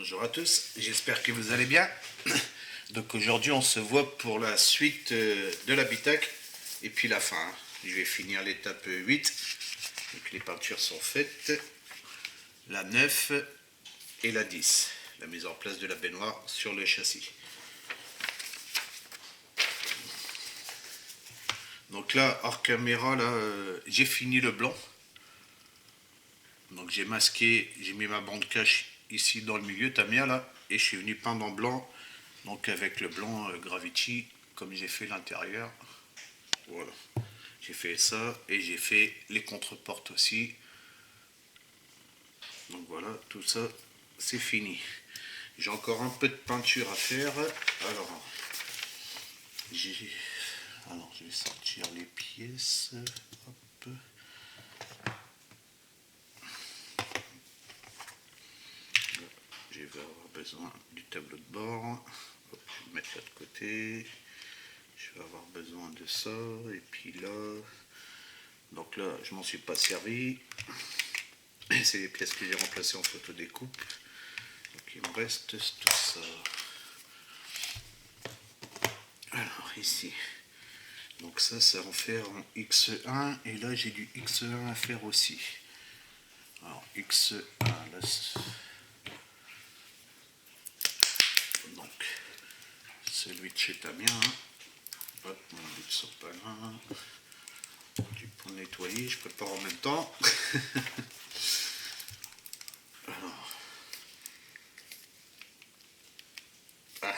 Bonjour à tous, j'espère que vous allez bien. Donc aujourd'hui on se voit pour la suite de l'habitacle et puis la fin. Je vais finir l'étape 8. Donc les peintures sont faites. La 9 et la 10. La mise en place de la baignoire sur le châssis. Donc là, hors caméra, là, j'ai fini le blanc. Donc j'ai masqué, j'ai mis ma bande cache ici dans le milieu, Tamia là, et je suis venu peindre en blanc, donc avec le blanc Gravity, comme j'ai fait l'intérieur. Voilà, j'ai fait ça et j'ai fait les contreportes aussi. Donc voilà, tout ça c'est fini. J'ai encore un peu de peinture à faire. Alors, je vais sortir les pièces. Hop. Je vais avoir besoin du tableau de bord. Hop, je vais le mettre là de côté. Je vais avoir besoin de ça. Et puis là. Donc là, je m'en suis pas servi. C'est les pièces que j'ai remplacées en photo découpe. Donc il me reste tout ça. Alors ici. Donc ça va en faire en X1. Et là, j'ai du X1 à faire aussi. Alors X1, là. Donc, celui de chez Tamia. Hop, mon but de sopalin. Du pour nettoyer, je prépare en même temps. Alors. Ah,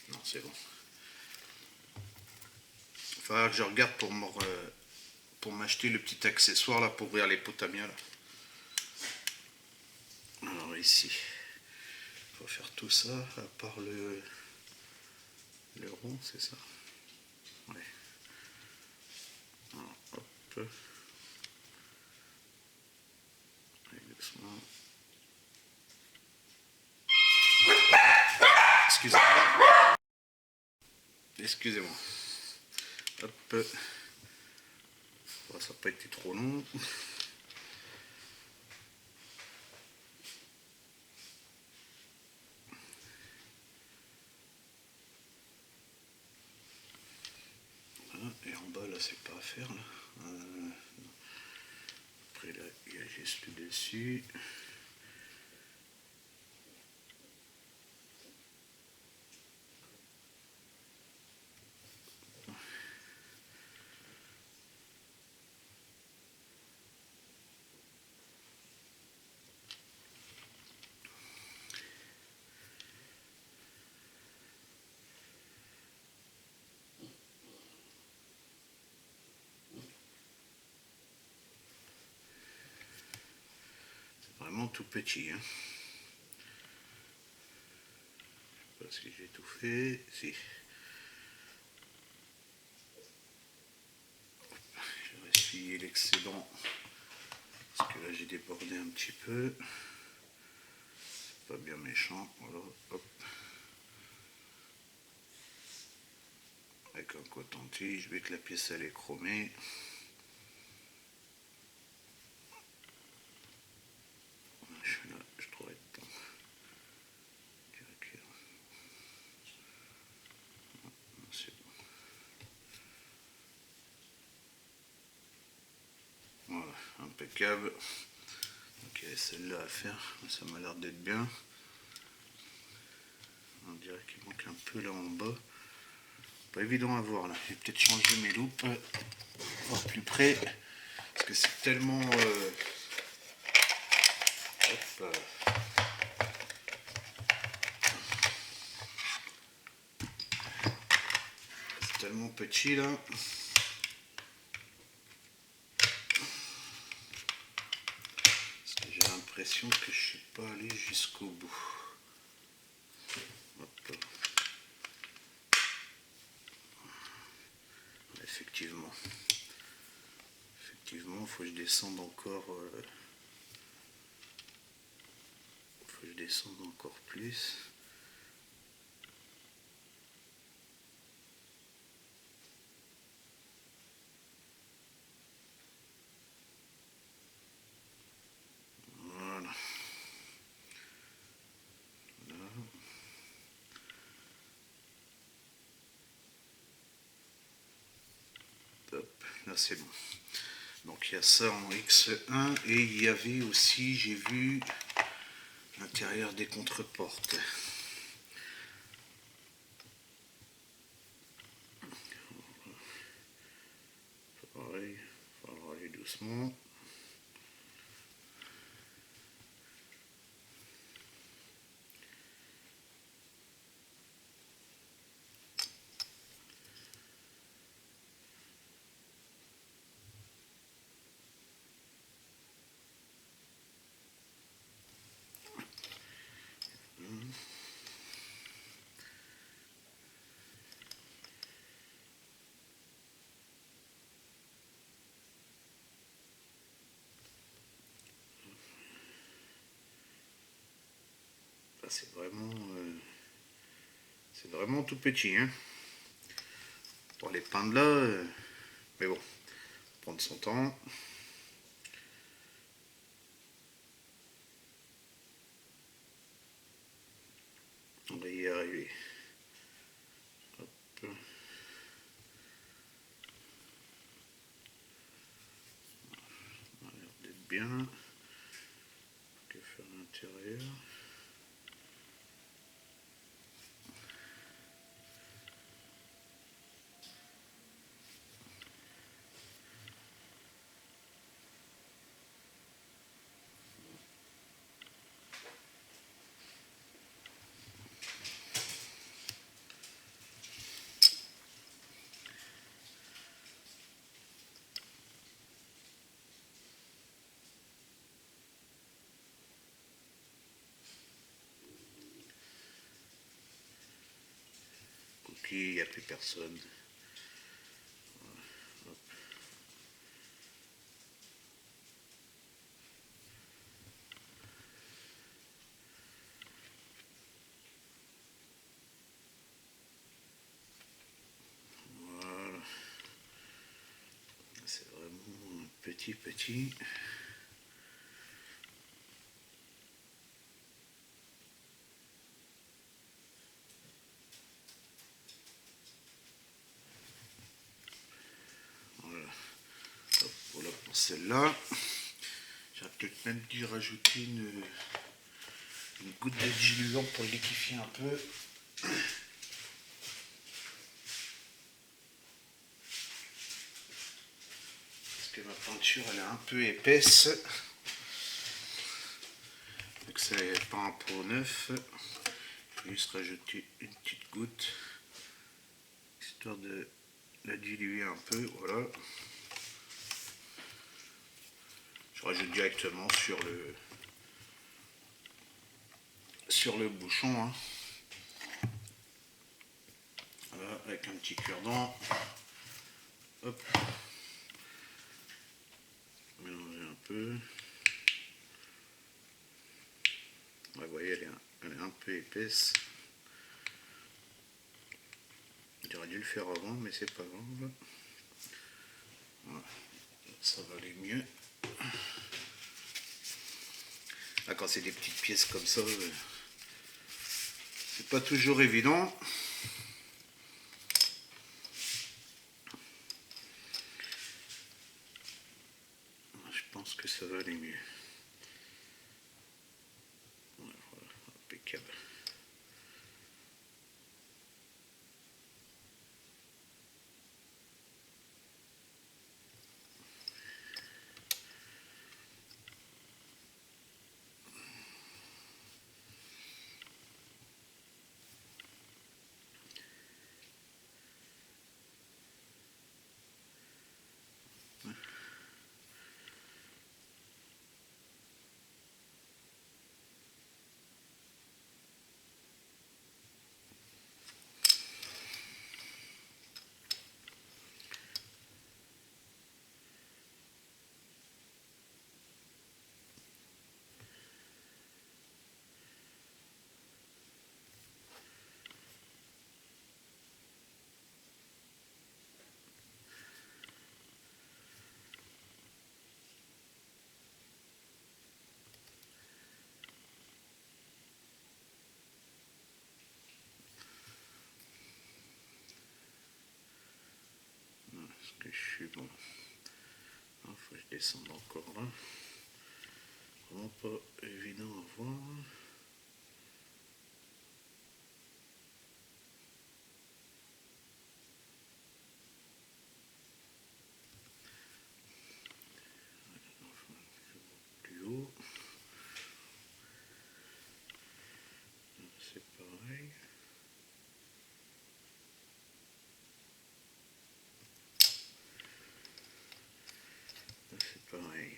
non, c'est bon. Il faudra que je regarde pour m'acheter le petit accessoire là pour ouvrir les pots Tamia là. Alors ici, il faut faire tout ça, à part le rond, c'est ça? Ouais. Alors, hop. Allez, doucement. Excusez-moi. Excusez-moi. Hop. Bon, ça n'a pas été trop long. Voilà. Et en bas, là, c'est pas à faire. Là. Après, là, il y a juste le dessus. Vraiment tout petit. Hein. Je sais pas si j'ai tout fait. Si. Je vais essuyer l'excédent. Parce que là j'ai débordé un petit peu. C'est pas bien méchant. Voilà. Hop. Avec un coton-tige. Je vais que la pièce elle est chromée. Là, je trouverai le temps. C'est bon. Voilà, impeccable. Donc il y avait celle-là à faire, ça m'a l'air d'être bien. On dirait qu'il manque un peu là en bas. Pas évident à voir là. Je vais peut-être changer mes loupes. Voir plus près. Parce que c'est tellement. Hop. C'est tellement petit là. Parce que j'ai l'impression que je ne suis pas allé jusqu'au bout. Hop. Effectivement. Effectivement, il faut que je descende encore. Faut que je descende encore plus. Voilà. là c'est bon. Donc il y a ça en X1 et il y avait aussi, j'ai vu, l'intérieur des contreportes. Pareil, il va falloir aller doucement. C'est vraiment tout petit, hein. Pour les peindre là, mais bon, prendre son temps. On va y arriver. Hop. Ça a l'air d'être bien. Que faire à l'intérieur? Il n'y a plus personne. Voilà. C'est vraiment un petit. Voilà. Hop, voilà pour celle-là. J'aurais peut-être même dû rajouter une goutte de diluant pour liquéfier un peu. Parce que ma peinture elle est un peu épaisse. Donc ça n'est pas un pot neuf. Je vais juste rajouter une petite goutte. Histoire de la diluer un peu. Voilà. Je rajoute directement sur le bouchon. Hein. Voilà, avec un petit cure-dent. Hop. Mélanger un peu. Ouais, vous voyez, elle est un peu épaisse. J'aurais dû le faire avant, mais c'est pas grave. Voilà. Ça va aller mieux. Là, quand c'est des petites pièces comme ça, c'est pas toujours évident. Je pense que ça va aller mieux. Voilà, impeccable. Est-ce que je suis bon? Il faut que je descende encore là. Vraiment pas évident à voir. Plus haut. C'est pareil. C'est pareil.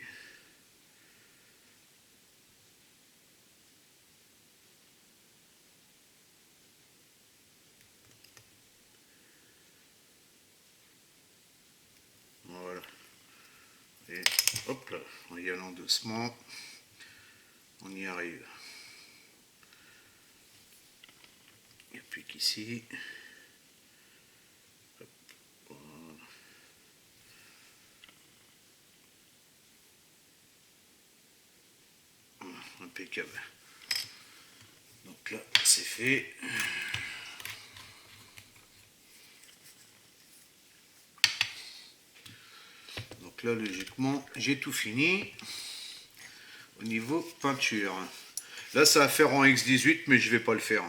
Voilà. Et hop là, en y allant doucement, on y arrive. Et puis qu'ici, voilà. Impeccable. Donc là, c'est fait. Donc là, logiquement, j'ai tout fini au niveau peinture. Là, ça va faire en X18, mais je vais pas le faire.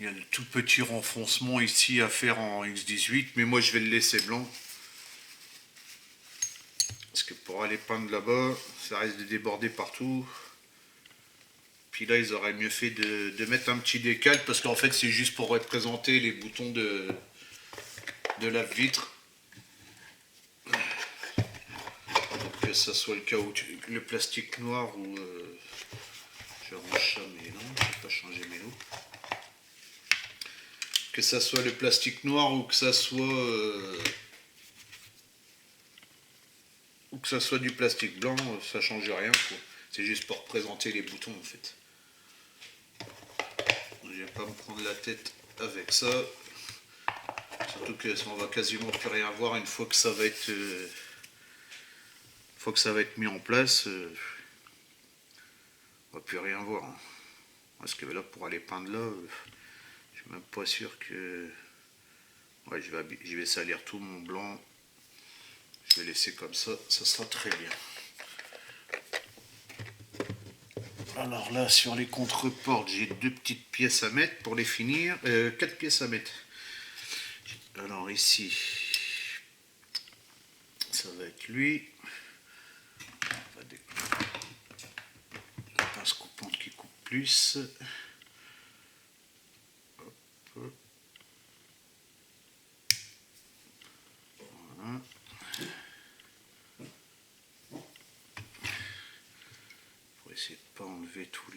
Il y a le tout petit renfoncement ici à faire en X18, mais moi, je vais le laisser blanc. Parce que pour aller peindre là-bas, ça risque de déborder partout. Puis là, ils auraient mieux fait de mettre un petit décal, parce qu'en fait, c'est juste pour représenter les boutons de lave-vitre. Que ça soit le caoutchouc, le plastique noir ou je range ça, mais non, je vais pas changer mes lots. Que ça soit le plastique noir ou que ça soit du plastique blanc, ça change rien, quoi. C'est juste pour représenter les boutons en fait. Je vais pas me prendre la tête avec ça. Surtout que on va quasiment plus rien voir une fois que ça va être mis en place. On va plus rien voir. Parce que là, pour aller peindre là, je suis même pas sûr que. Ouais, je vais salir tout mon blanc. Je vais laisser comme ça sera très bien. Alors là, sur les contreportes, j'ai 2 petites pièces à mettre pour les finir. 4 pièces à mettre. Alors ici, ça va être lui. La pince coupante qui coupe plus. Hop. Voilà. Pour essayer de pas enlever tout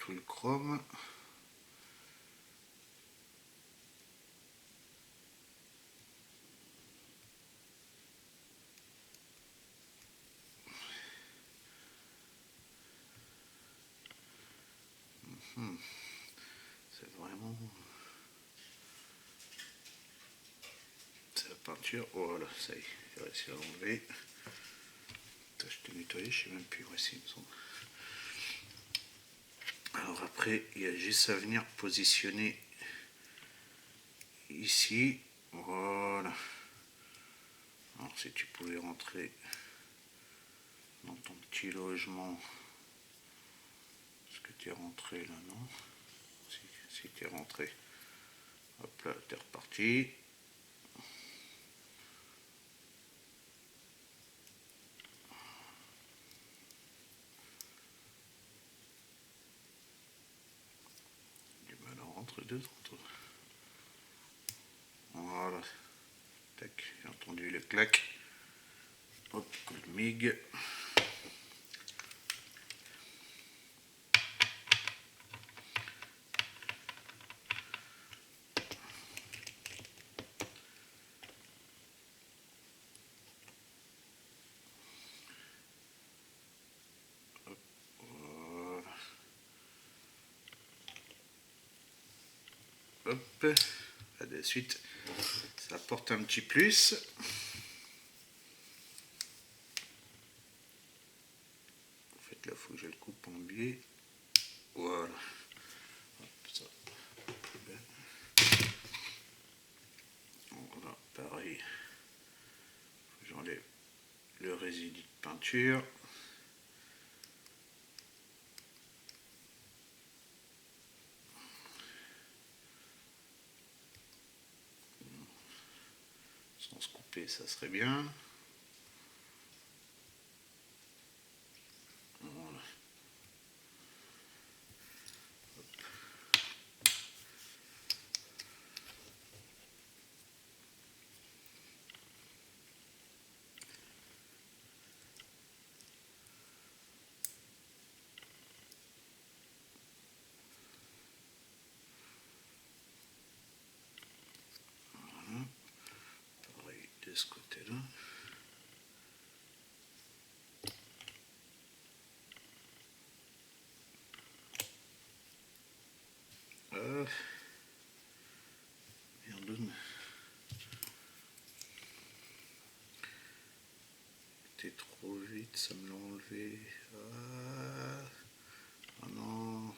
le chrome. C'est vraiment... C'est la peinture. Voilà, ça y est, j'ai réussi à l'enlever. Je t'ai nettoyé, je sais même plus où c'est, il me semble. Alors après, il y a juste à venir positionner ici. Voilà. Alors si tu pouvais rentrer dans ton petit logement. Est-ce que tu es rentré là, non? Si tu es rentré. Hop là, tu es reparti. Du mal à rentrer dedans, toi. Voilà. Tac, j'ai entendu le clac. Hop, coup de mig. Hop, là de suite, ça apporte un petit plus. En fait, là, il faut que je le coupe en biais. Voilà. pareil, j'enlève le résidu de peinture. Sans se couper, ça serait bien. Voilà. Pareil de ce côté-là. Merde. C'était trop vite, ça me l'a enlevé. Ah non.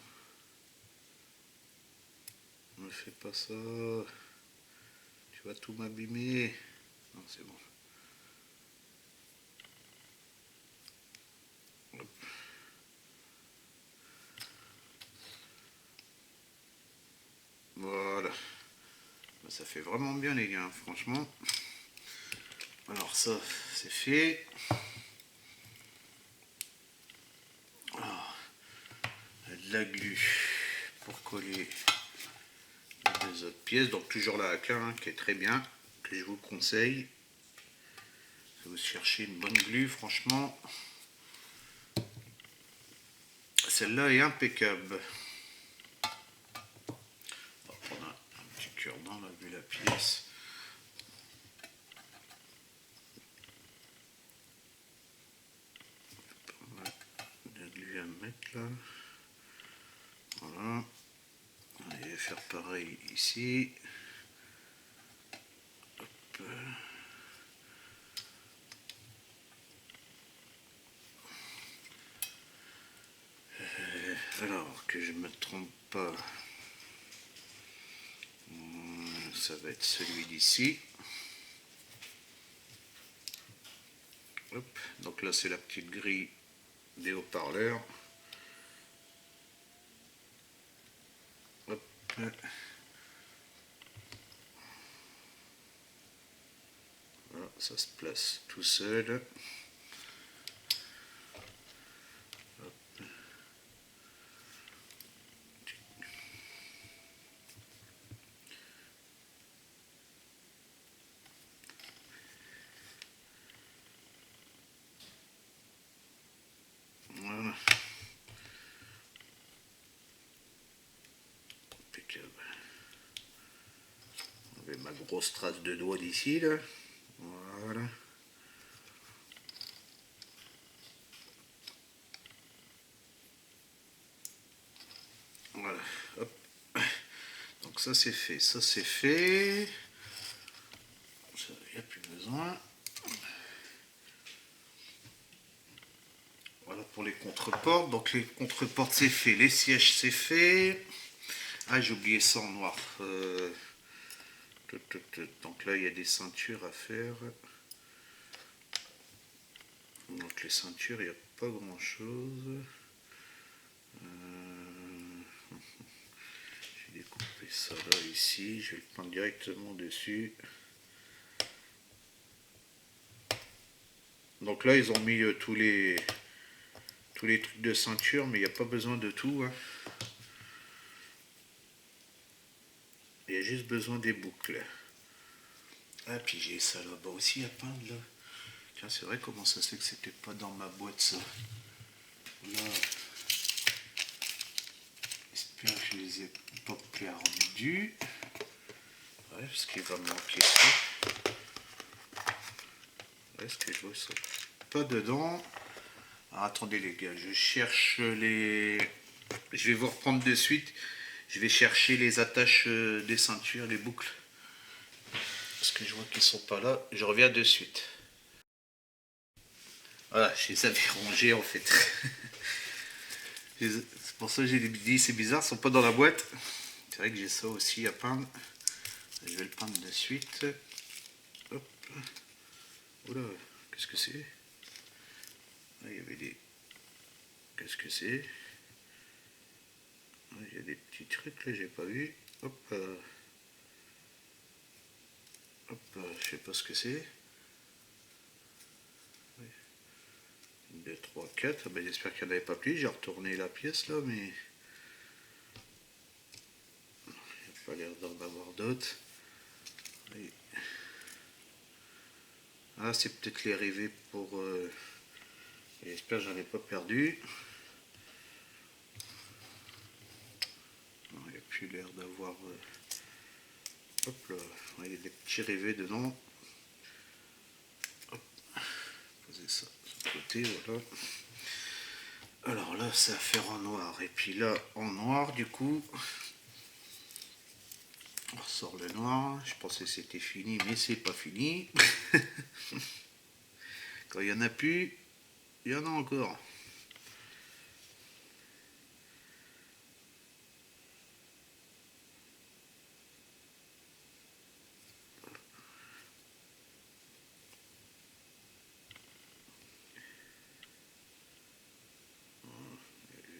Ne fais pas ça. Tu vas tout m'abîmer. Non, c'est bon. Hop. Voilà. Ça fait vraiment bien les gars, franchement. Alors ça, c'est fait. Alors, de la glu pour coller les deux autres pièces. Donc toujours la AK hein, qui est très bien, que je vous conseille. Si vous cherchez une bonne glu, franchement, celle-là est impeccable. On va prendre un petit cure-dent là, vu la pièce. De glu à mettre là. Voilà. Je vais faire pareil ici. Hop. Alors que je ne me trompe pas, ça va être celui d'ici. Hop. Donc là c'est la petite grille des haut-parleurs. Hop. Voilà, ça se place tout seul. Hop. Voilà. Impeccable. Avec ma grosse trace de doigt d'ici là. Voilà. Voilà. Hop. Donc ça c'est fait. Ça c'est fait. Ça, il n'y a plus besoin. Voilà pour les contreportes. Donc les contreportes c'est fait. Les sièges c'est fait. Ah j'ai oublié ça en noir. Donc là il y a des ceintures à faire. Donc les ceintures il n'y a pas grand chose. J'ai découpé ça là ici. Je vais le prendre directement dessus. Donc là ils ont mis tous les trucs de ceinture, mais il n'y a pas besoin de tout. Hein. Il y a juste besoin des boucles. Ah, puis j'ai ça là-bas aussi à peindre là. Tiens, c'est vrai, comment ça se fait que c'était pas dans ma boîte ça. Là, j'espère que je les ai pas perdus. Ouais, parce qu'il va me manquer ça. Ouais, ce que je vois ça. Pas dedans. Alors, attendez les gars, je cherche les... Je vais vous reprendre de suite. Je vais chercher les attaches des ceintures, les boucles. Parce que je vois qu'ils sont pas là. Je reviens de suite. Voilà, je les avais rangés en fait. C'est pour ça que j'ai dit c'est bizarre, ils sont pas dans la boîte. C'est vrai que j'ai ça aussi à peindre. Je vais le peindre de suite. Oula, qu'est-ce que c'est? Ah, il y avait des... Qu'est-ce que c'est? Ah, il y a des petits trucs là, j'ai pas vu. Hop, hop, je sais pas ce que c'est. 2, 3, 4. Ah ben, j'espère qu'il n'y en avait pas plus. J'ai retourné la pièce là, mais il n'y a pas l'air d'en avoir d'autres. Ah, c'est peut-être les rivets pour... j'espère que j'en ai pas perdu. Il n'y a plus l'air d'avoir... Hop là, il y a des petits rivets dedans. Hop, poser ça de côté, voilà. Alors là, c'est à faire en noir. Et puis là, en noir, du coup, on ressort le noir. Je pensais que c'était fini, mais c'est pas fini. Quand il n'y en a plus, il y en a encore.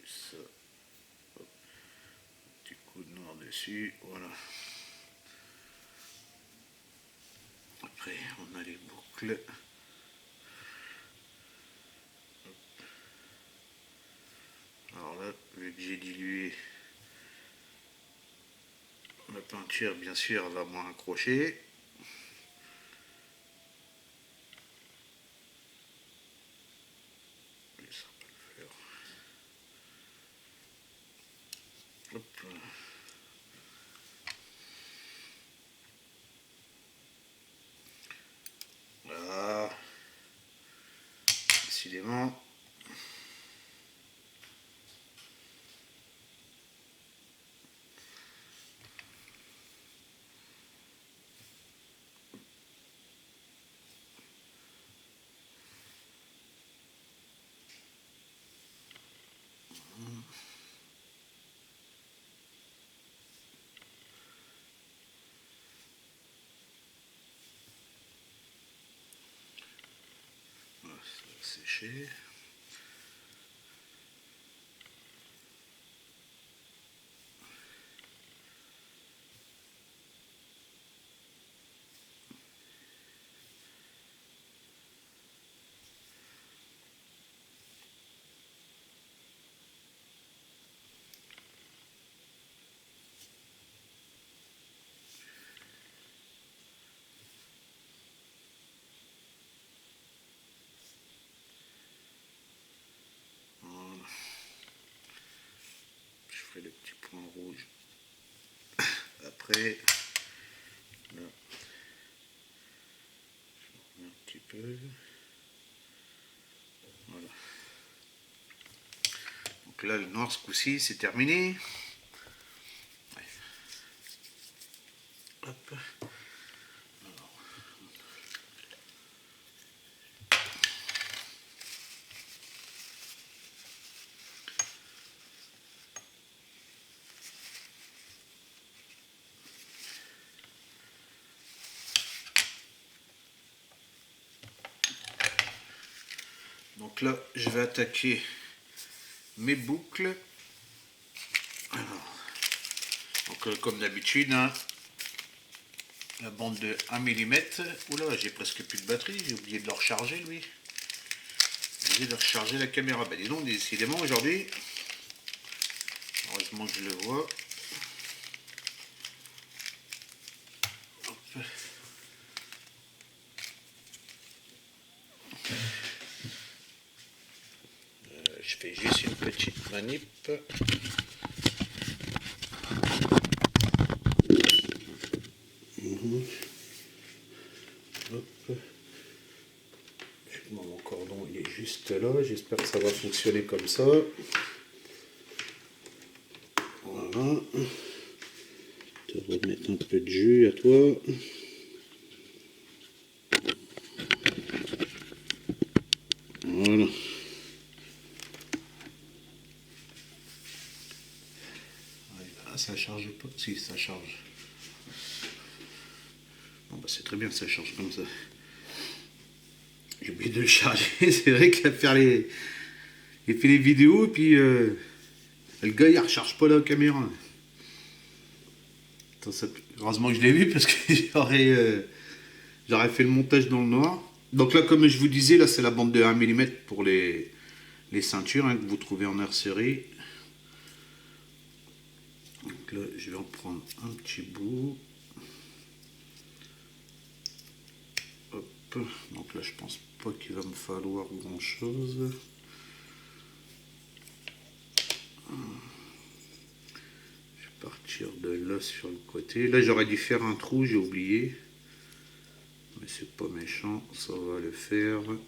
Ça, hop, petit coup de noir dessus, voilà. Après, on a les boucles. Alors là, vu que j'ai dilué la peinture, bien sûr, elle va moins accrocher. Mais ça peut le faire. Hop. Voilà. Décidément. Voilà, ça va sécher. Voilà. Je ferai le petit point rouge après. Là, je remets un petit peu. Voilà. Donc là, le noir ce coup-ci, c'est terminé. Ouais. Hop. Donc là, je vais attaquer mes boucles. Alors, donc, comme d'habitude, hein, la bande de 1 mm. Oula, j'ai presque plus de batterie, j'ai oublié de le recharger lui. J'ai oublié de recharger la caméra. Bah dis donc, décidément aujourd'hui. Heureusement que je le vois. Hop. Je fais juste une petite manip. Hop. Mon cordon il est juste là, j'espère que ça va fonctionner comme ça. Voilà. Te remettre un peu de jus à toi. Voilà. Ah, ça charge pas. Si, ça charge. Bon, bah, c'est très bien que ça charge comme ça. et de le charger. C'est vrai qu'à faire il fait les vidéos et puis le gars il recharge pas la caméra. Attends, heureusement que je l'ai vu parce que j'aurais fait le montage dans le noir. Donc là, comme je vous disais, là c'est la bande de 1 mm pour les ceintures hein, que vous trouvez en nurserie. Donc là, je vais en prendre un petit bout. Hop. Donc là, je pense pas qu'il va me falloir grand chose. Je vais partir de là sur le côté. Là, j'aurais dû faire un trou, j'ai oublié. Mais c'est pas méchant, ça va le faire. Hop.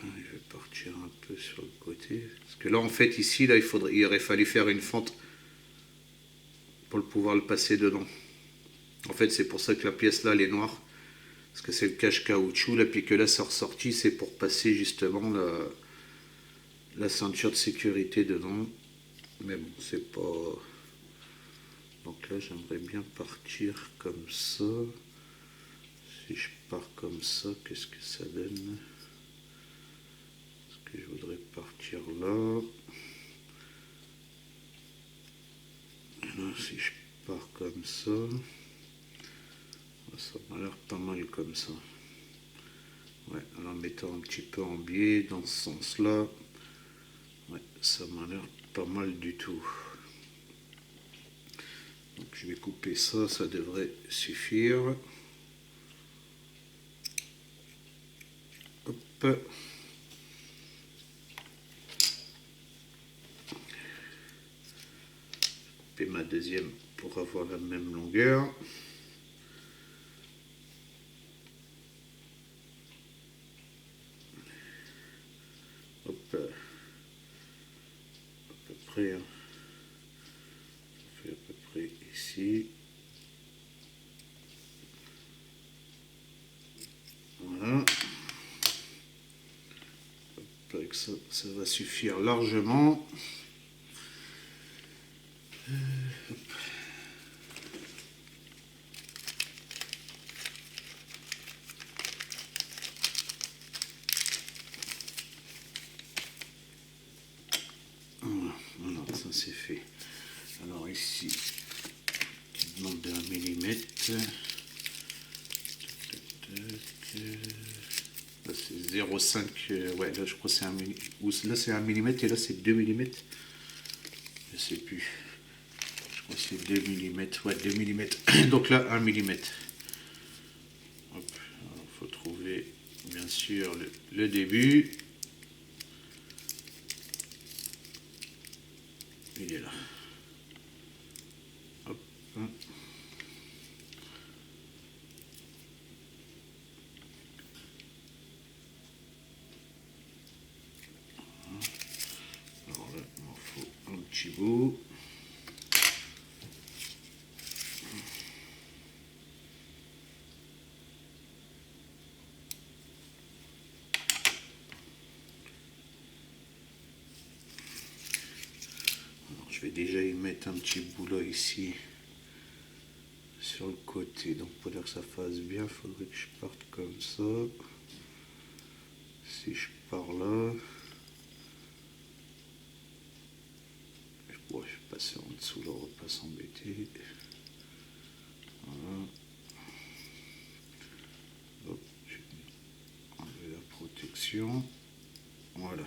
Je vais partir un peu sur le côté. Parce que là, en fait, ici, là, il aurait fallu faire une fente pour pouvoir le passer dedans. En fait, c'est pour ça que la pièce là, elle est noire. Parce que c'est le cache-caoutchouc, là, puis que là, c'est ressorti, c'est pour passer justement la ceinture de sécurité dedans. Mais bon, c'est pas... Donc là, j'aimerais bien partir comme ça. Si je pars comme ça, qu'est-ce que ça donne? Est-ce que je voudrais partir là? Et là, si je pars comme ça, ça m'a l'air pas mal comme ça. Ouais, en mettant un petit peu en biais dans ce sens-là, ouais, ça m'a l'air pas mal du tout. Donc je vais couper ça, ça devrait suffire. Hop. Couper ma deuxième pour avoir la même longueur. Hop. À peu près. Hein. Ça fait à peu près ici. Voilà. Avec ça, ça va suffire largement. Voilà, ça c'est fait. Alors ici, petite bande de 1 mm. Là c'est 0,5, ouais là je crois que c'est 1 mm. Là c'est 1 mm et là c'est 2 mm. Je sais plus. Je crois que c'est 2 mm. Ouais, 2 mm. Donc là 1 mm. Il faut trouver bien sûr le début. Il est là. Hop. Alors là, il m'en faut un petit bout. Alors, je vais déjà y mettre un petit bout là ici sur le côté. Donc pour dire que ça fasse bien, il faudrait que je parte comme ça. Si je pars là, bon, je vais passer en dessous là, on va pas s'embêter. Voilà. Hop, je vais enlever la protection. Voilà.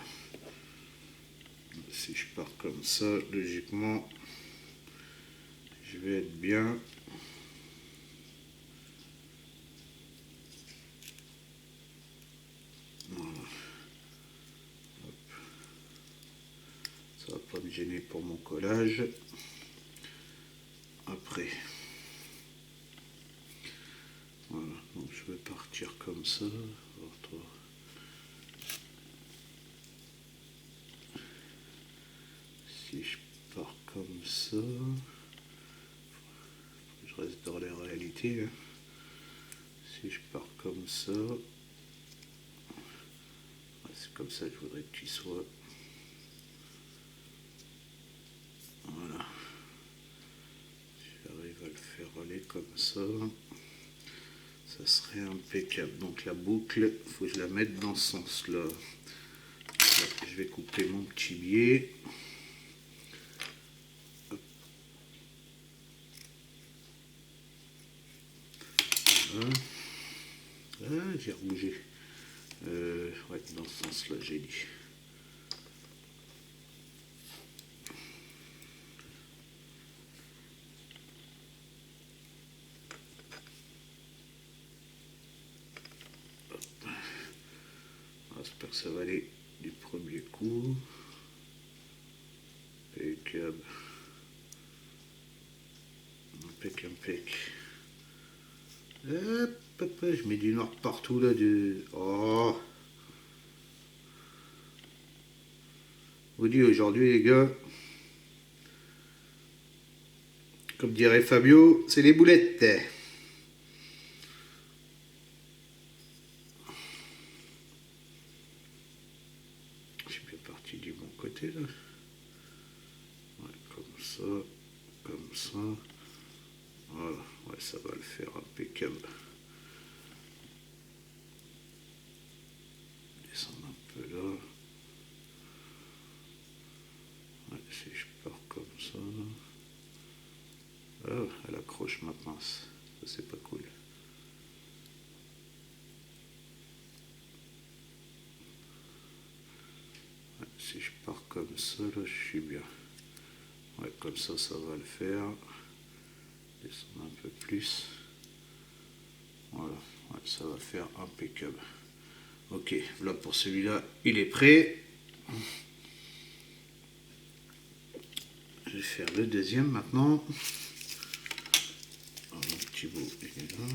Si je pars comme ça, logiquement, je vais être bien. Voilà. Hop. Ça va pas me gêner pour mon collage. Après. Voilà, donc je vais partir comme ça. Si je pars comme ça, je reste dans la réalité. Hein. Si je pars comme ça, c'est comme ça que je voudrais que tu sois. Voilà. J'arrive à le faire aller comme ça. Ça serait impeccable. Donc la boucle, il faut que je la mette dans ce sens-là. Je vais couper mon petit biais. Voilà. Ah, j'ai rebougé. Ouais, dans ce sens-là, j'ai dit. J'espère que ça va aller du premier coup. Impeccable. Impec. Hop, je mets du noir partout là. Oh. Je vous dis aujourd'hui les gars, comme dirait Fabio, c'est les boulettes. Je suis bien parti du bon côté là. Ouais, comme ça. Voilà, ouais, ça va le faire impeccable. Descendre un peu là. Ouais, si je pars comme ça. Oh, elle accroche ma pince. Ça c'est pas cool. Ouais, si je pars comme ça, là, je suis bien. Ouais, comme ça va le faire. Descendre un peu plus. Voilà, ouais, ça va faire impeccable. Ok, là pour celui-là, il est prêt. Je vais faire le deuxième maintenant. Mon petit bout, il est là.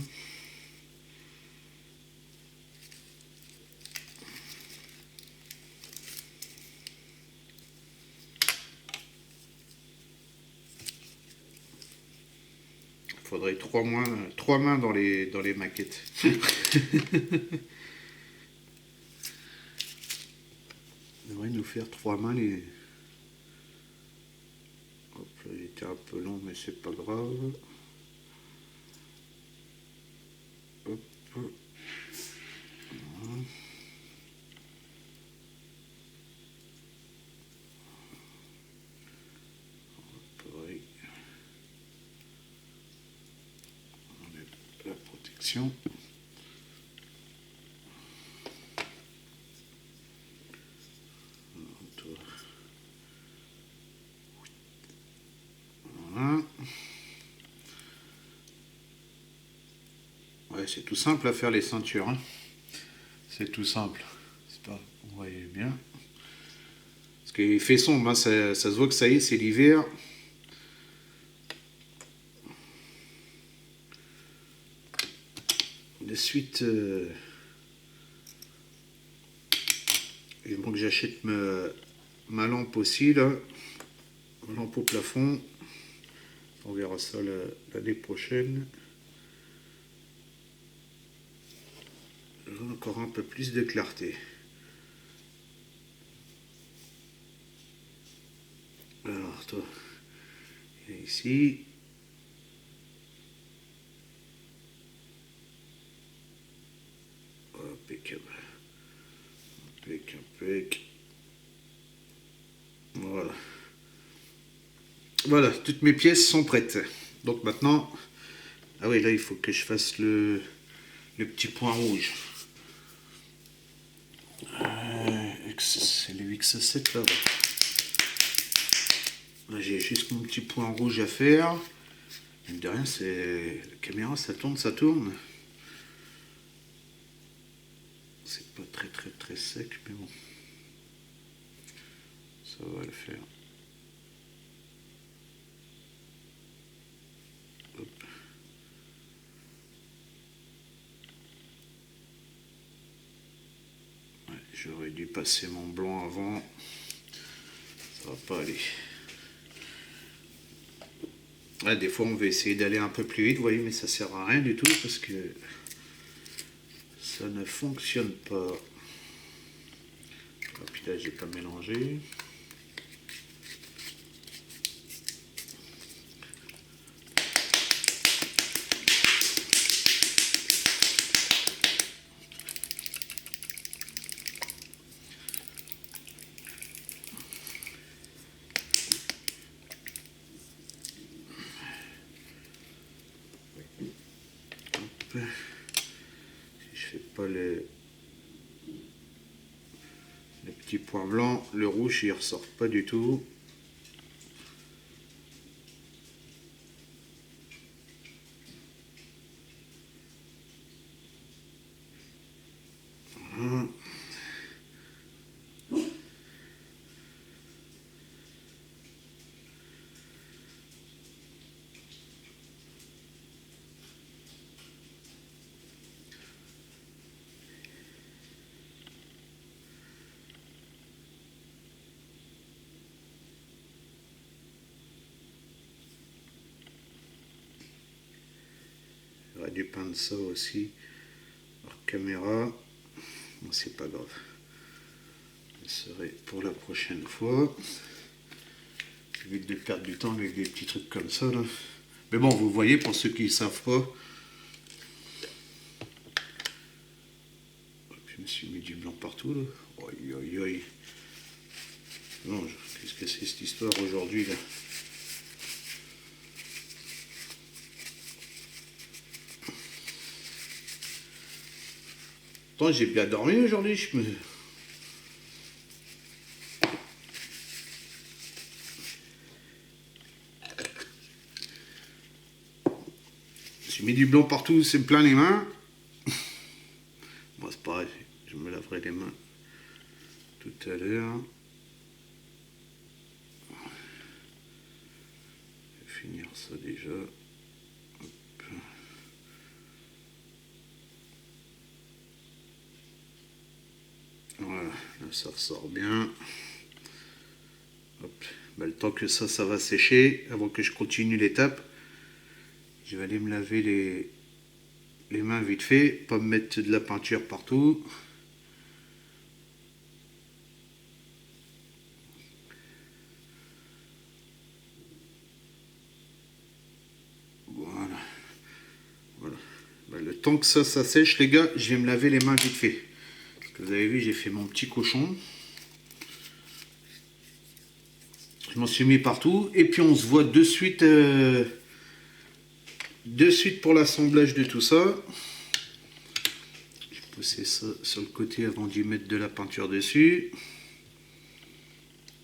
Il faudrait trois mains dans les maquettes. On devrait nous faire 3 mains les. Hop là, il était un peu long, mais c'est pas grave. Hop. Voilà. Pareil. On enlève la protection. Voilà. Ouais, c'est tout simple à faire les ceintures. Hein. C'est tout simple. Vous voyez bien. Parce qu'il fait sombre, hein, ça se voit que ça y est, c'est l'hiver. De suite, il faut que j'achète ma lampe aussi, là. Ma lampe au plafond. On verra ça l'année prochaine. Encore un peu plus de clarté. Alors, toi, et ici. Impeccable. Impec. Voilà. Voilà, toutes mes pièces sont prêtes. Donc maintenant, ah oui, là il faut que je fasse le petit point rouge. C'est le X7 là. Là j'ai juste mon petit point rouge à faire. Mine de rien, c'est la caméra, ça tourne. C'est pas très sec, mais bon, ça va le faire. Hop. Ouais, j'aurais dû passer mon blanc avant. Ça va pas aller. Là, des fois, on va essayer d'aller un peu plus vite, vous voyez, mais ça sert à rien du tout parce que ça ne fonctionne pas. Et puis là, j'ai pas mélangé. Si je fais pas les petits points blancs, le rouge il ressort pas du tout. Voilà. J'aurais dû peindre ça aussi hors caméra. Bon, c'est pas grave. Ce serait pour la prochaine fois. Évite de perdre du temps avec des petits trucs comme ça là. Mais bon, vous voyez, pour ceux qui ne savent pas, je me suis mis du blanc partout là. Aïe aïe aïe. Non, qu'est-ce que c'est cette histoire aujourd'hui là? Attends, j'ai bien dormi aujourd'hui, je me suis mis du blanc partout, c'est plein les mains. Bon, c'est pareil, je me laverai les mains tout à l'heure. Je vais finir ça déjà. Hop. Voilà, là ça ressort bien. Hop. Bah, le temps que ça va sécher, avant que je continue l'étape, je vais aller me laver les mains vite fait, pas me mettre de la peinture partout. Voilà. Voilà. Bah, le temps que ça sèche, les gars, je vais me laver les mains vite fait. Parce que vous avez vu, j'ai fait mon petit cochon. Je m'en suis mis partout. Et puis on se voit de suite pour l'assemblage de tout ça. Je vais pousser ça sur le côté avant d'y mettre de la peinture dessus.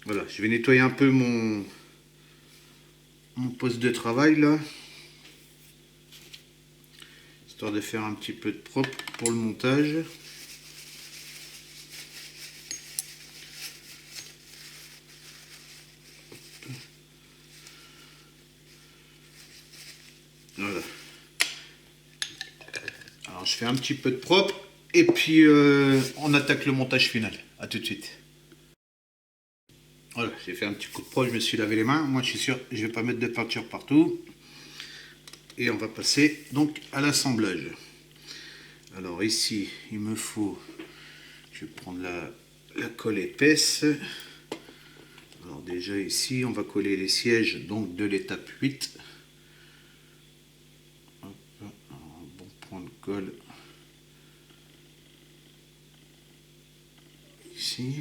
Voilà, je vais nettoyer un peu mon poste de travail là. Histoire de faire un petit peu de propre pour le montage. Voilà. Alors je fais un petit peu de propre et puis on attaque le montage final. A tout de suite. Voilà, j'ai fait un petit coup de propre, je me suis lavé les mains. Moi je suis sûr, je vais pas mettre de peinture partout. Et on va passer donc à l'assemblage. Alors ici, il me faut, je vais prendre la colle épaisse. Alors déjà ici, on va coller les sièges donc de l'étape 8. Hop, un bon point de colle. Ici.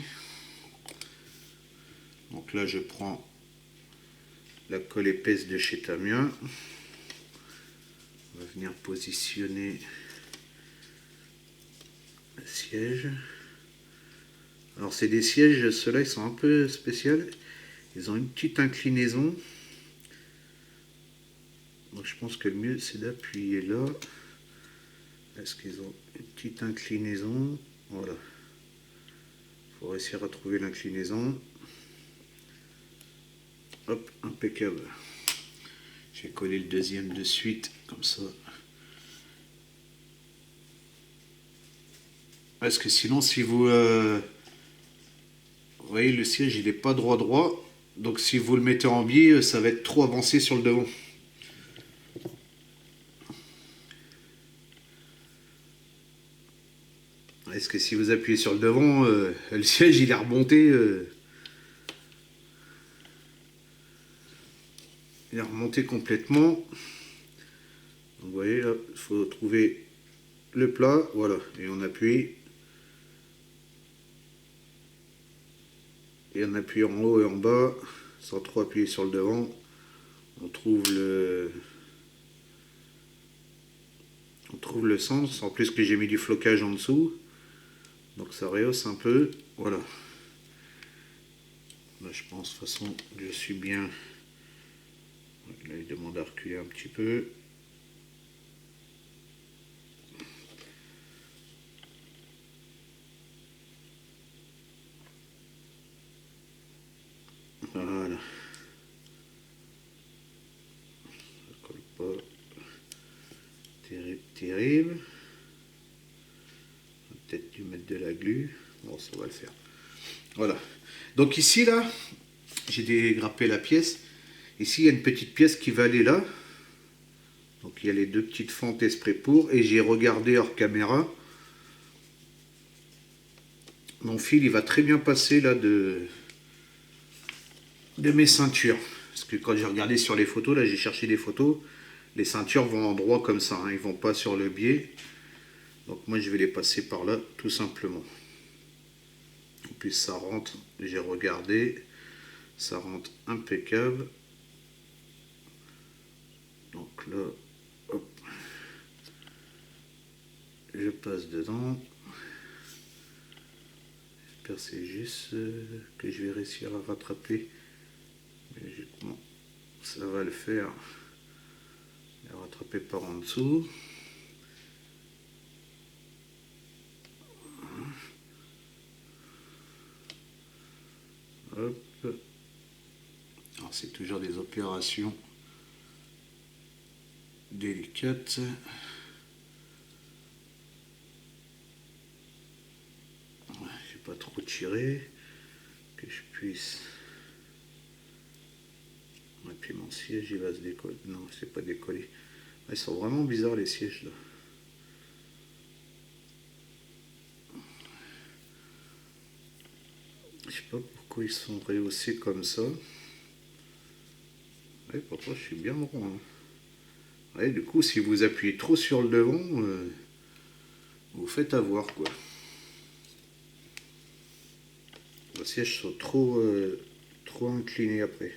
Donc là, je prends la colle épaisse de chez Tamiya. On va venir positionner le siège. Alors c'est des sièges, ceux-là ils sont un peu spéciaux. Ils ont une petite inclinaison. Donc je pense que le mieux c'est d'appuyer là. Est-ce qu'ils ont une petite inclinaison? Voilà. Il faut réussir à trouver l'inclinaison. Hop, impeccable. Je vais coller le deuxième de suite, comme ça. Parce que sinon, si vous... vous voyez, le siège, il n'est pas droit. Donc si vous le mettez en biais, ça va être trop avancé sur le devant. Est-ce que si vous appuyez sur le devant, le siège, il est remonté... il est remonté complètement. Donc, vous voyez là, il faut trouver le plat, voilà, et on appuie. Et on appuie en haut et en bas, sans trop appuyer sur le devant. On trouve retrouve le sens. En plus que j'ai mis du flocage en dessous. Donc ça rehausse un peu. Voilà. Là je pense de toute façon je suis bien. Là il demande à reculer un petit peu. Voilà. Ça colle pas. Terrible. Peut-être dû mettre de la glu. Bon, ça va le faire. Voilà. Donc ici, là, j'ai dégrappé la pièce. Ici, il y a une petite pièce qui va aller là. Donc il y a les deux petites fentes exprès pour. Et j'ai regardé hors caméra. Mon fil, il va très bien passer là de mes ceintures. Parce que quand j'ai regardé sur les photos, là, j'ai cherché des photos. Les ceintures vont en droit comme ça. Hein, ils vont pas sur le biais. Donc moi, je vais les passer par là, tout simplement. En plus, ça rentre. J'ai regardé. Ça rentre impeccable. Donc là, hop, je passe dedans. J'espère que c'est juste que je vais réussir à rattraper. Mais logiquement, ça va le faire. Je vais rattraper par en dessous. Hop. Alors c'est toujours des opérations délicates. J'ai pas trop tiré, que je puisse. Et puis mon siège il va se décoller. Non, c'est pas décollé. Ils sont vraiment bizarres les sièges là. Je sais pas pourquoi ils sont rehaussés comme ça. Ouais, pourtant je suis bien rond. Hein. Ouais, du coup, si vous appuyez trop sur le devant, vous faites avoir quoi. Les sièges sont trop inclinés après.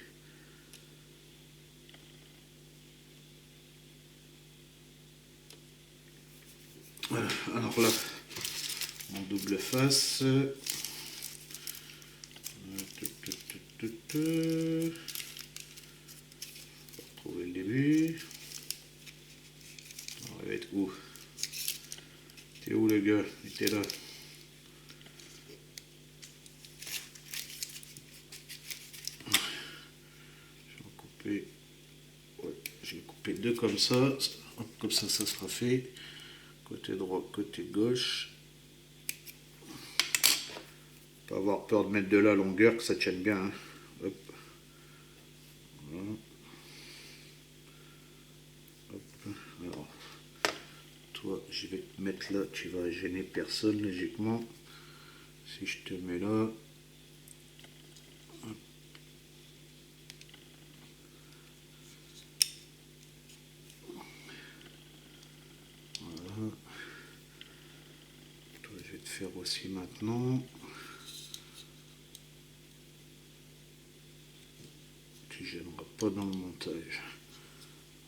Voilà. Alors là, en double face. Retrouver le début. Alors, il va être où? T'es où le gars? Il était là. Je vais en couper. Ouais, je vais couper deux comme ça. Hop, comme ça sera fait. Côté droit, côté gauche. Pas avoir peur de mettre de la longueur, que ça tienne bien. Hein. Hop. Voilà. Hop. Alors, toi, je vais te mettre là, tu vas gêner personne logiquement. Si je te mets là. Hop. Voilà. Toi, je vais te faire aussi maintenant. Tu ne gêneras pas dans le montage.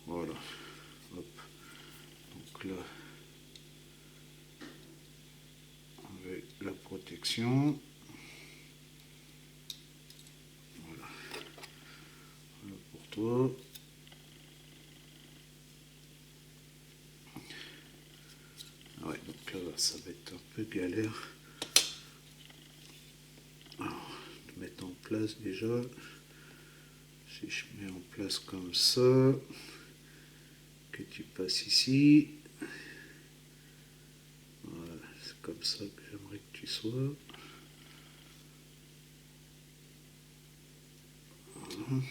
Voilà. Hop. Donc là, avec la protection. Voilà. Voilà pour toi. Ouais, donc là, ça va être un peu galère. Alors, de mettre en place déjà. Si je mets en place comme ça, que tu passes ici. Voilà, c'est comme ça que j'aimerais que tu sois. Voilà.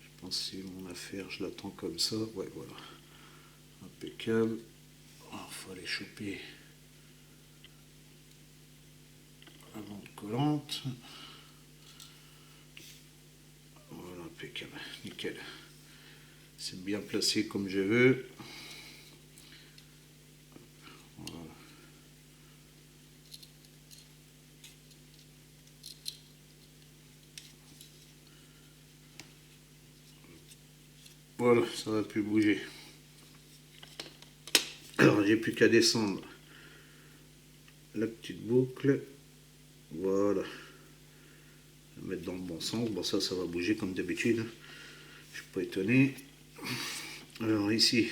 Je pense que c'est mon affaire, je l'attends comme ça. Ouais, voilà. Impeccable. Alors, il faut aller choper la bande collante. Voilà, impeccable. Nickel. C'est bien placé comme je veux. Voilà. Voilà, ça va plus bouger. j'ai plus qu'à descendre la petite boucle. Voilà. Mettre dans le bon sens. Bon, ça va bouger comme d'habitude. Je suis pas étonné. Alors ici,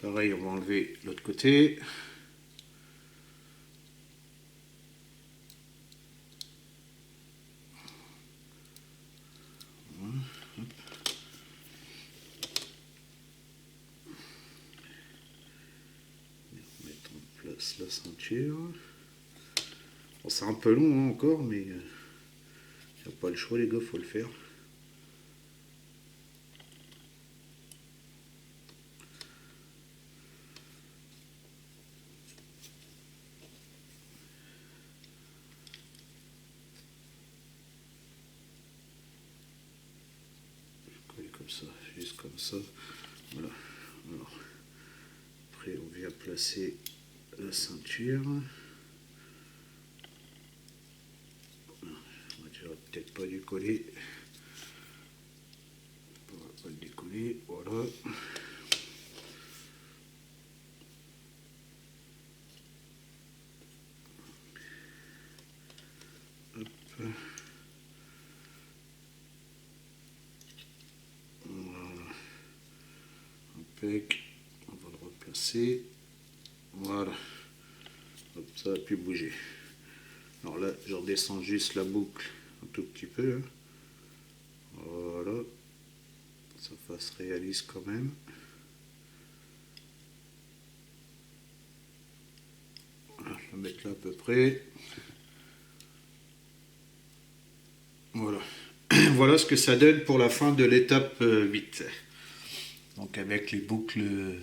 pareil, on va enlever l'autre côté. Mettre en place la ceinture. Bon, c'est un peu long hein, encore, mais il n'y a pas le choix les gars, faut le faire. Comme ça, juste comme ça. Voilà. Alors, après, on vient placer la ceinture. J'aurais peut-être pas dû coller. On va pas le décoller. Voilà. Hop. Voilà. Impec. On va le replacer. Voilà. Hop, ça a pu bouger. Alors là, je redescends juste la boucle un tout petit peu. Hein. Voilà. Ça fasse réaliste quand même. Voilà, je vais mettre là à peu près. Voilà. Voilà ce que ça donne pour la fin de l'étape 8. Donc avec les boucles,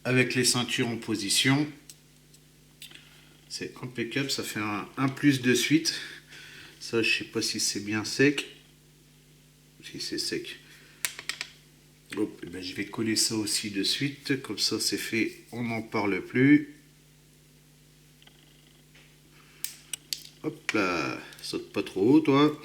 avec les ceintures en position. C'est impeccable, ça fait un plus de suite. Ça, je sais pas si c'est bien sec. Si c'est sec. Hop, ben, je vais coller ça aussi de suite. Comme ça, c'est fait, on n'en parle plus. Hop là, saute pas trop haut, toi.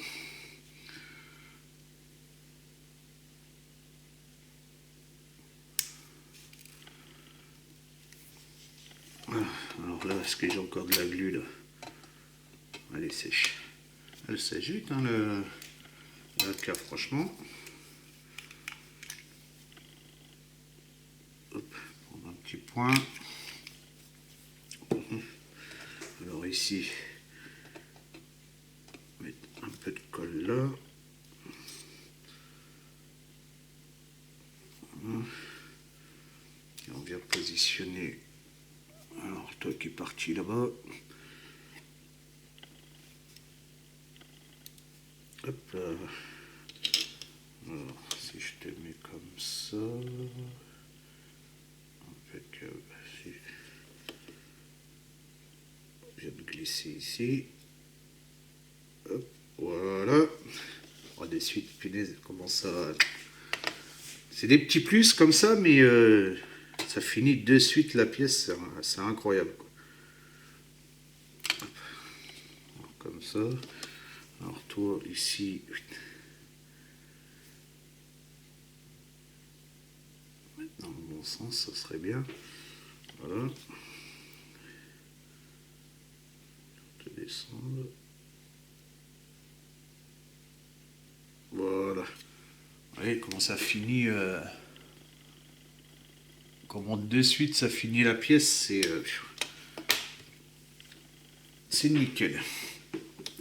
Voilà. Alors là, est-ce que j'ai encore de la glu là? Elle est sèche. Elle sèche vite, hein, la cave, franchement. Hop, prendre un petit point. Alors ici, mettre un peu de colle là. Et on vient positionner. Alors toi qui es parti là-bas. Hop là. Alors si je te mets comme ça. Impeccable. Si je viens de glisser ici. Hop, voilà. Oh, des suites, punaise, comment ça. C'est des petits plus comme ça, mais ça finit de suite la pièce, c'est incroyable. Quoi. Alors, comme ça. Alors toi ici. Dans le bon sens, ça serait bien. Voilà. Je te descendre. Voilà. Vous voyez comment ça finit. Comment de suite ça finit la pièce, c'est nickel.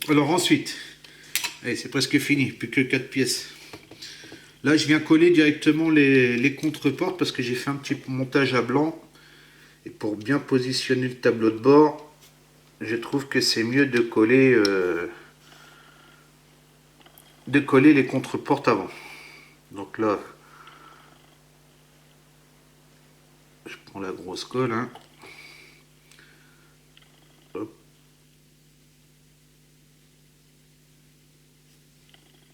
Alors ensuite, allez, c'est presque fini, plus que 4 pièces. Là, je viens coller directement les contreportes parce que j'ai fait un petit montage à blanc. Et pour bien positionner le tableau de bord, je trouve que c'est mieux de coller les contreportes avant. Donc là, je prends la grosse colle. Hein. Hop.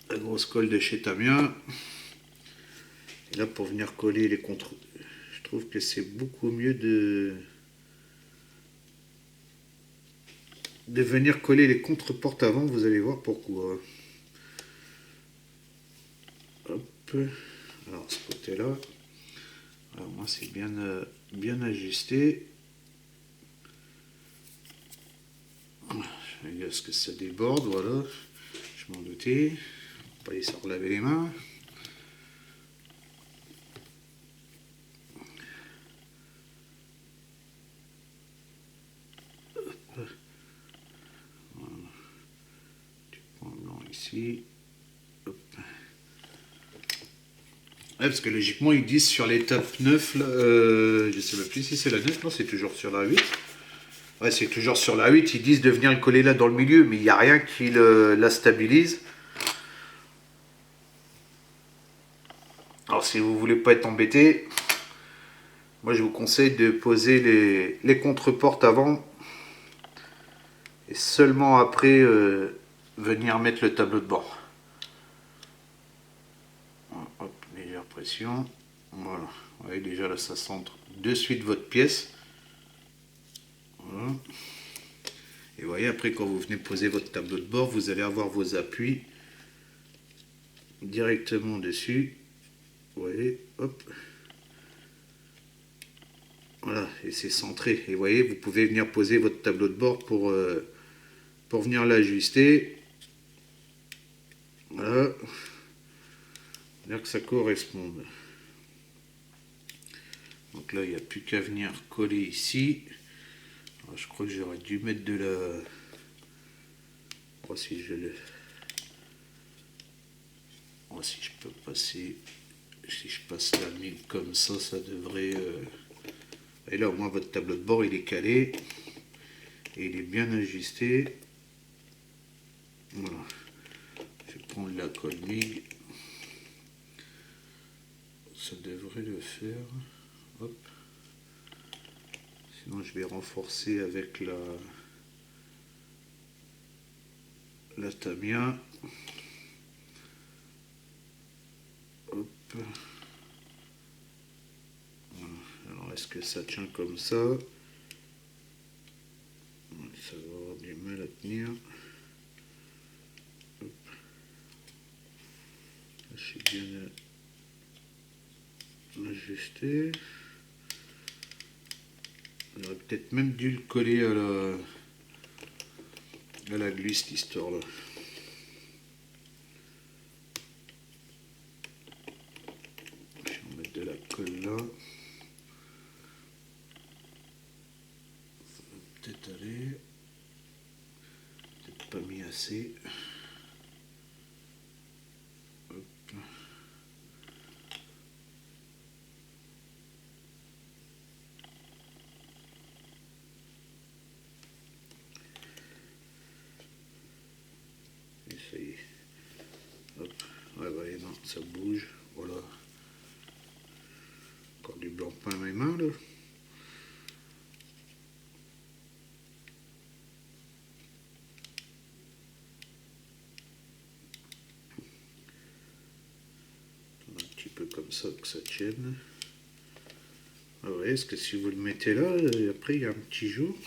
La grosse colle de chez Tamiya. Et là, pour venir coller les contre... Je trouve que c'est beaucoup mieux de venir coller les contreportes avant. Vous allez voir pourquoi. Hop. Alors, ce côté-là. Alors moi c'est bien ajusté. Je regarde ce que ça déborde, voilà. Je m'en doutais. Pas y se relaver les mains. Voilà. Tu prends le blanc ici. Hop. Ouais, parce que logiquement ils disent sur l'étape 9, là, je sais même plus si c'est la 9, non c'est toujours sur la 8. Ouais, c'est toujours sur la 8, ils disent de venir le coller là dans le milieu, mais il n'y a rien qui la stabilise. Alors si vous voulez pas être embêté, moi je vous conseille de poser les contre-portes avant et seulement après venir mettre le tableau de bord. Hop, légère pression. Voilà, vous voyez déjà là ça centre de suite votre pièce. Voilà. Et vous voyez après quand vous venez poser votre tableau de bord, vous allez avoir vos appuis directement dessus. Vous voyez, hop. Voilà, et c'est centré. Et vous voyez, vous pouvez venir poser votre tableau de bord pour venir l'ajuster. Voilà. Là que ça corresponde. Donc là, il n'y a plus qu'à venir coller ici. Alors, je crois que j'aurais dû mettre de la... Oh, si je le... Oh, si je peux passer... Si je passe la mine comme ça devrait... Et là, au moins, votre tableau de bord, il est calé. Et il est bien ajusté. Voilà. Je vais prendre la colle MIG. Ça devrait le faire. Hop. Sinon, je vais renforcer avec la Tamiya. Hop. Voilà. Alors, est-ce que ça tient comme ça? Ça va avoir du mal à tenir. Hop. Je suis bien ajusté. J'aurais peut-être même dû le coller à la glue, cette histoire-là. Je vais en mettre de la colle là. Ça va peut-être aller. Peut-être pas mis assez. Hop. Et ça y est. Hop. Ouais, bah, non, ça bouge. Voilà. Encore du blanc peint à mes mains là. Un petit peu comme ça que ça tienne. Ah ouais, est-ce que si vous le mettez là, après il y a un petit jour.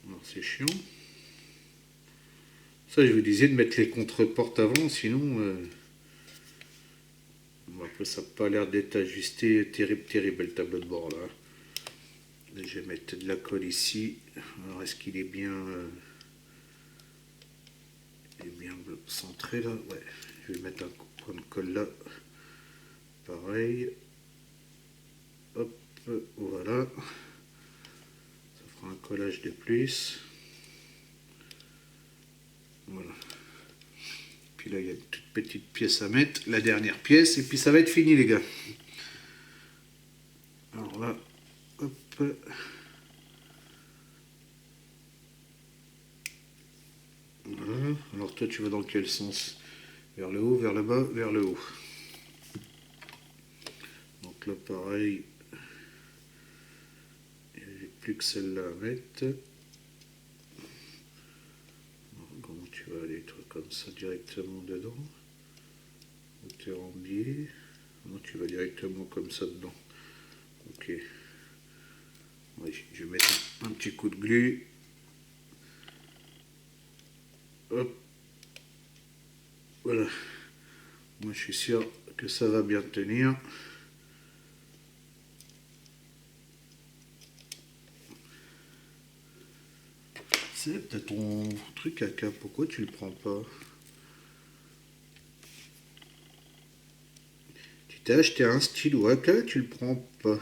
Alors c'est chiant. Ça, je vous disais de mettre les contre-portes avant, sinon après ça n'a pas l'air d'être ajusté terrible le tableau de bord là. Je vais mettre de la colle ici. Alors est-ce qu'il est bien centré là? Ouais, je vais mettre un point de colle là. Pareil. Hop, voilà. Ça fera un collage de plus. Voilà. Puis là, il y a une toute petite pièce à mettre, la dernière pièce, et puis ça va être fini, les gars. Alors là, hop. Voilà. Alors toi, tu vas dans quel sens? Vers le haut, vers le bas, vers le haut. Donc là, pareil. Il n'y avait plus que celle-là à mettre. Alors, comment tu vas aller, toi, comme ça, directement dedans? Ou t'es en biais? Non, tu vas directement comme ça dedans. Ok. Oui, je vais mettre un petit coup de glu. Hop. Voilà. Moi, je suis sûr que ça va bien tenir. C'est t'as ton truc caca, pourquoi tu le prends pas? Tu t'es acheté un stylo à caca, tu le prends pas.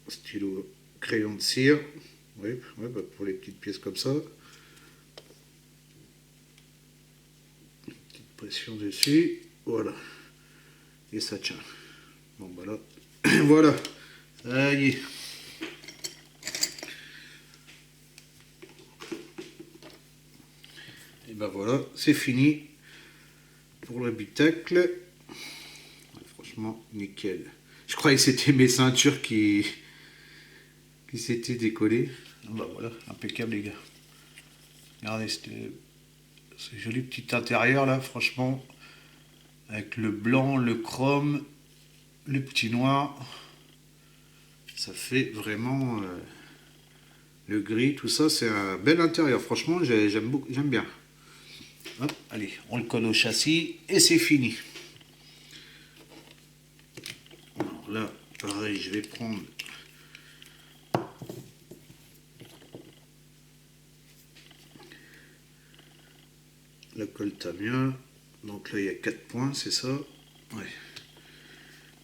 Stylo crayon de cire. Oui, ouais, bah pour les petites pièces comme ça. Petite pression dessus. Voilà. Et ça tient. Bon bah là. Voilà. Ça y est. Et ben voilà, c'est fini pour l'habitacle. Franchement, nickel. Je croyais que c'était mes ceintures qui s'étaient décollées. Ah bah voilà, impeccable les gars. Regardez, ce joli petit intérieur là, franchement. Avec le blanc, le chrome, le petit noir. Ça fait vraiment le gris, tout ça. C'est un bel intérieur. Franchement, j'aime bien. Hop, allez, on le colle au châssis et c'est fini. Alors là, pareil, je vais prendre la colle Tamiya. Donc là, il y a 4 points, c'est ça? Ouais.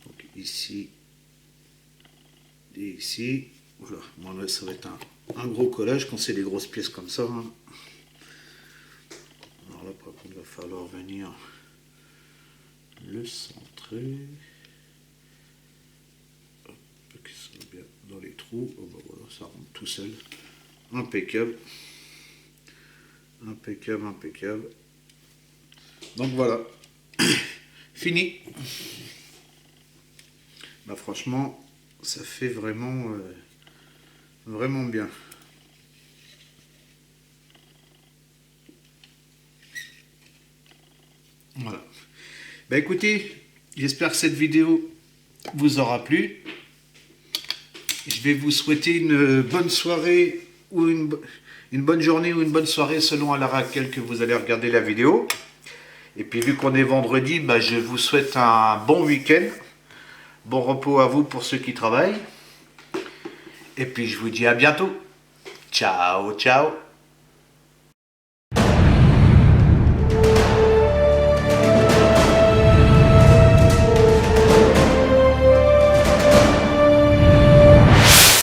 Donc ici et ici. Voilà. Bon, là, ça va être un gros collage quand c'est des grosses pièces comme ça. Hein. Alors là, par contre, il va falloir venir le centrer. Hop, que ça soit bien dans les trous. Oh, bah voilà, ça rentre tout seul. Impeccable. Impeccable, impeccable. Donc voilà. Fini. Bah franchement, ça fait vraiment, vraiment bien. Voilà. Bah écoutez, j'espère que cette vidéo vous aura plu. Je vais vous souhaiter une bonne soirée ou une bonne journée ou une bonne soirée selon à l'heure à laquelle que vous allez regarder la vidéo. Et puis vu qu'on est vendredi, bah, je vous souhaite un bon week-end. Bon repos à vous pour ceux qui travaillent. Et puis je vous dis à bientôt. Ciao, ciao.